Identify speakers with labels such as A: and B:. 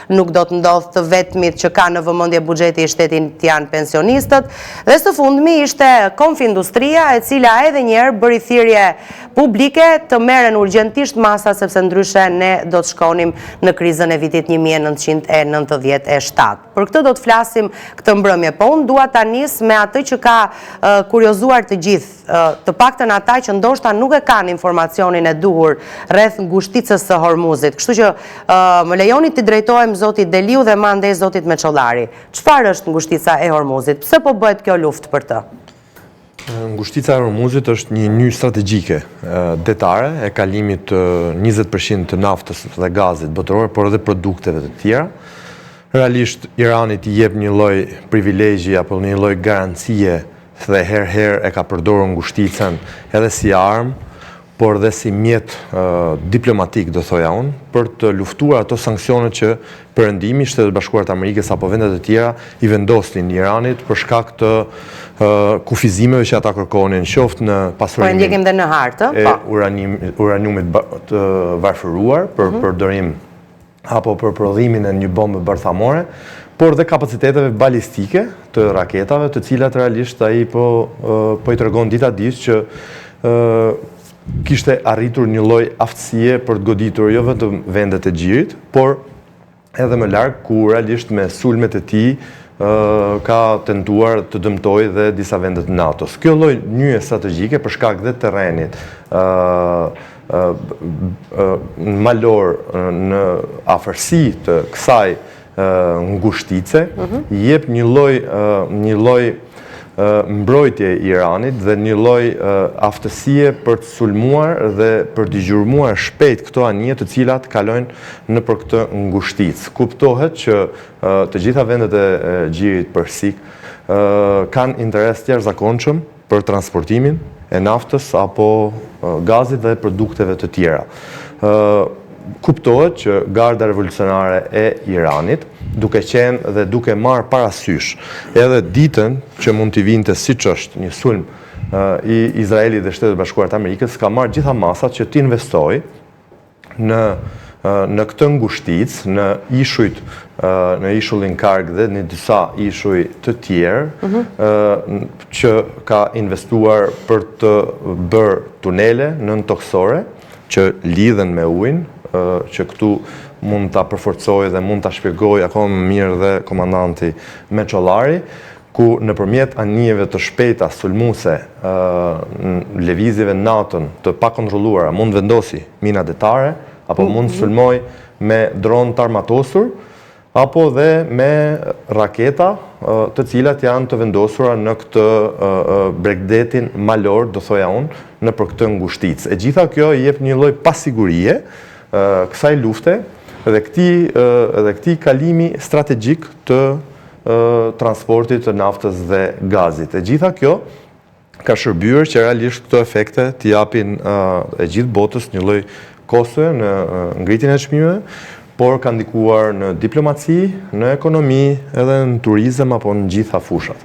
A: nuk do të ndodhë të vetmit që ka në vëmendje buxheti i shtetit janë pensionistët. Dhe së fundmi ishte Konfindustria, e cila edhe njerë bëri thirrje publike të merren urgjentisht masa, sepse ndryshe ne do të shkonim në krizën e vitit 1997. Për këtë do të flasim këtë mbrëmje, po unë dua ta nis me atë që ka kuriozuar të gjithë, të paktën ata që ndoshta nuk e kanë informacionin e duhur rreth ngushticës së Hormuzit. Kështu që më lejoni të drejtohem zotit Deliu dhe më andej zotit Meçollari. Çfarë është ngushtica e Hormuzit? Pse po bëhet kjo luftë për të?
B: Ngushtica e Hormuzit është një nyjë strategjike detare e kalimit 20% të naftës dhe gazit botëror, por edhe produkteve të tjera. Realisht Iranit I jep një lloj privilegji apo një lloj garancie dhe herë e ka përdorur ngushticën edhe si armë, por dhe si mjet diplomatik, do thoja unë, për të luftuar ato sanksionet që Perëndimi, Shtetet Bashkuara të Amerikës apo vendet e tjera I vendosin Iranit për shkak të kufizimeve që ata kërkonin, qoftë në pasurimin
A: Po ndjekim dhe në hartë,
B: e uraniumit të varfëruar për përdorim apo për prodhimin e një bombë bërthamore, por dhe kapaciteteve balistike të raketave, të cilat realisht ai po I tregon dita ditë që kishte arritur një lloj aftësie për të goditur jo vetëm vendet e Xhirit, por edhe më larg ku realisht me sulmet e tij ka tentuar të dëmtojë dhe disa vende të NATO-s. Kjo lloj nyje strategjike për shkak dhe terrenit malor në afërsi të kësaj ngushtice jep një lloj mbrojtje Iranit dhe një lloj aftësie për të sulmuar dhe për të gjurmuar shpejt këto anije të cilat kalojnë nëpër këtë ngushticë. Kuptohet që të gjitha vendet e Xhirit Persik kanë interes të jashtëzakonshëm për transportimin e naftës apo gazit dhe produkteve të tjera. Kuptohet që Garda Revolucionare e Iranit, duke qenë dhe duke marrë parasysh edhe ditën që mund t'i vinte siç është një sulm I Izraelit dhe Shtetet Bashkuara të Amerikës, ka marrë gjitha masat që t'investojë në këtë ngushticë, në ishullin Karg dhe në disa ishuj të tjerë, që ka investuar për të bërë tunele nën-toksore që lidhen me ujin, që këtu mund ta përforcoj dhe mund ta shpjegoj akoma më mirë dhe komandanti Meçollari, ku nëpërmjet anijeve të shpejta sulmuese, lëvizjeve në natën të pakontrolluara mund vendosi mina detare, apo mund sulmoj me dron të armatosur, apo dhe me raketa të cilat janë të vendosura në këtë bregdetin malor, do thoja unë, në për këtë ngushticë. E gjitha kjo I jep një lloj pasigurie kësaj lufte dhe këtij kalimi strategjik të transportit të naftës dhe gazit. E gjitha kjo ka shërbyer që realisht këto efekte t'i japin e gjithë botës një lloj kostoje në ngritjen e çmimeve, por ka ndikuar në diplomaci, në ekonomi, edhe në turizëm apo në gjitha fushat.